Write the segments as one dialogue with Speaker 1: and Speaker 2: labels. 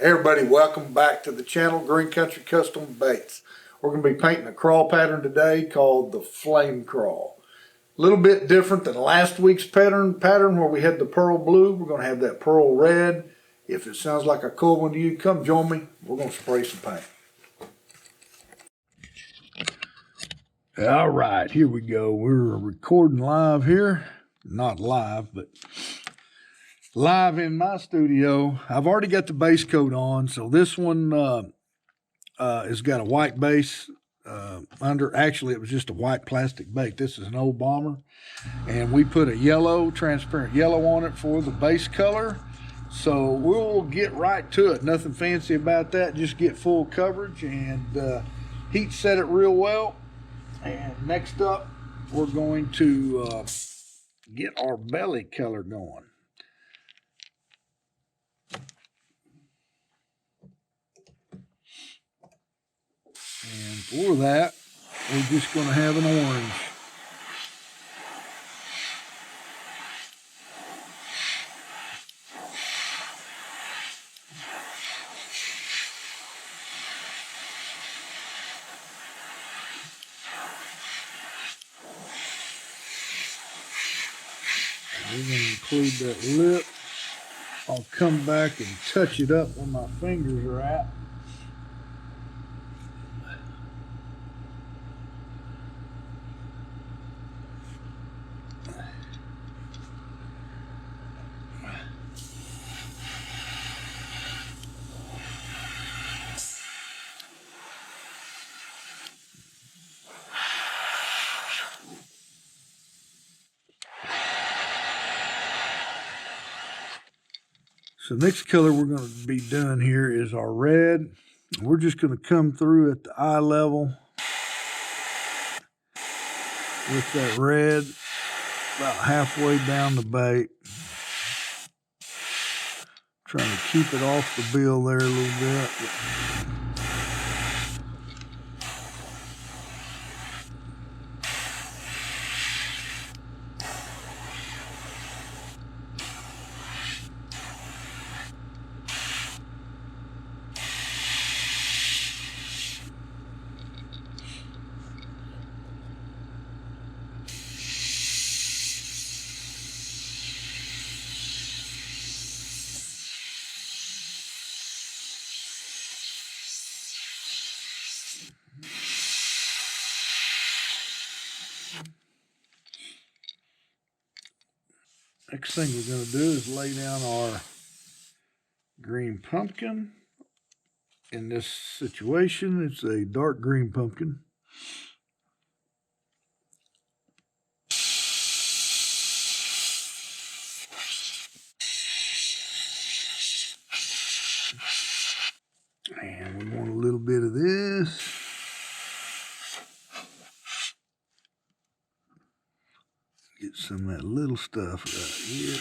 Speaker 1: Hey everybody, welcome back to the channel, Green Country Custom Baits. We're going to be painting a crawl pattern today called the Flame Crawl. A little bit different than last week's pattern where we had the pearl blue. We're going to have that pearl red. If it sounds like a cool one to you, come join me. We're going to spray some paint. All right, here we go. We're recording live here. Not live, but live in my studio. I've already got the base coat on, so this one has got a white base under. Actually, it was just a white plastic bait. This is an old bomber, and we put a yellow, transparent yellow on it for the base color. So we'll get right to it. Nothing fancy about that. Just get full coverage and heat set it real well. And next up, we're going to get our belly color going. And for that, we're just going to have an orange. We're going to include that lip. I'll come back and touch it up where my fingers are at. So next color we're going to be doing here is our red. We're just going to come through at the eye level with that red about halfway down the bait. Trying to keep it off the bill there a little bit. Next thing we're going to do is lay down our green pumpkin. In this situation, it's a dark green pumpkin. And we want a little bit of this. Get some of that little stuff right here.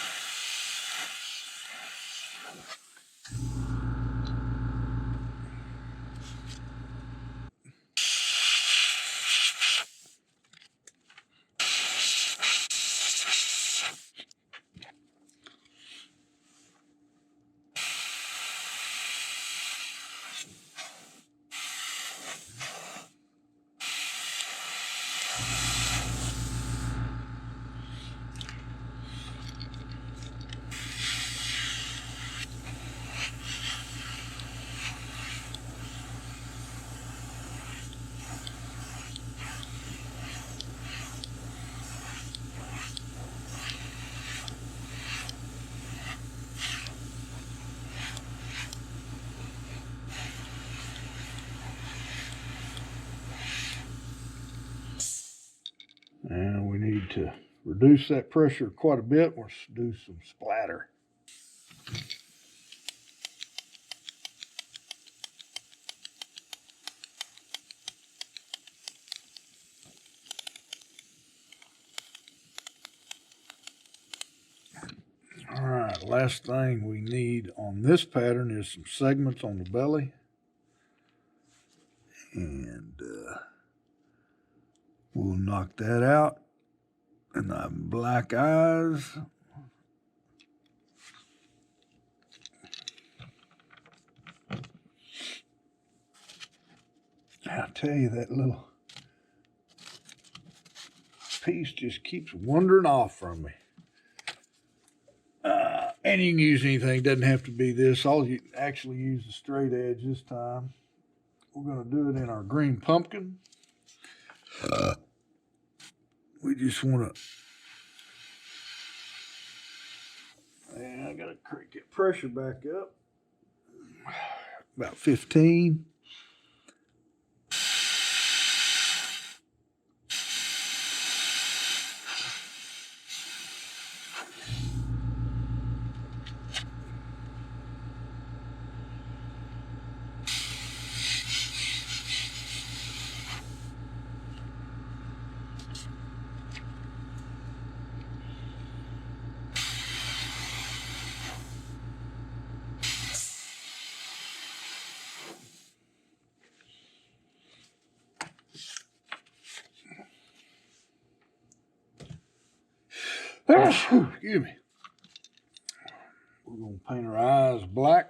Speaker 1: And we need to reduce that pressure quite a bit. We'll do some splatter. All right, last thing we need on this pattern is some segments on the belly. And we'll knock that out. And the black eyes. I tell you, that little piece just keeps wandering off from me. And you can use anything. It doesn't have to be this. I'll actually use the straight edge this time. We're going to do it in our green pumpkin. We just want to... And I got to crank that pressure back up. About 15. Excuse me. We're going to paint our eyes black.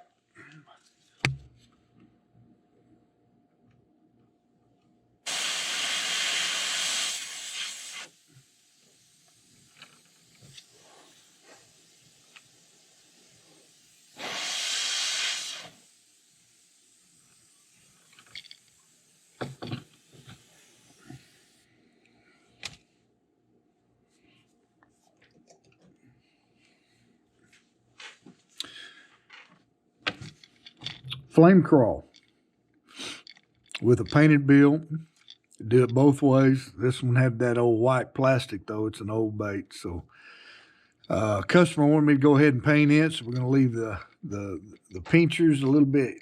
Speaker 1: Flame Craw with a painted bill. Do it both ways. This one had that old white plastic though. It's an old bait. So customer wanted me to go ahead and paint it. So we're going to leave the pinchers a little bit,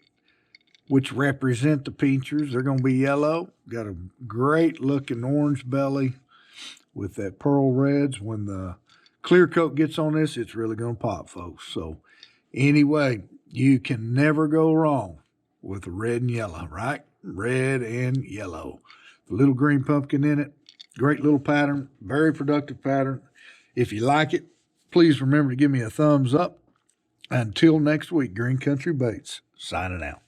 Speaker 1: which represent the pinchers. They're going to be yellow. Got a great looking orange belly with that pearl reds. When the clear coat gets on this, it's really going to pop, folks. So anyway, you can never go wrong with red and yellow, right? Red and yellow. The little green pumpkin in it. Great little pattern. Very productive pattern. If you like it, please remember to give me a thumbs up. Until next week, Green Country Baits signing out.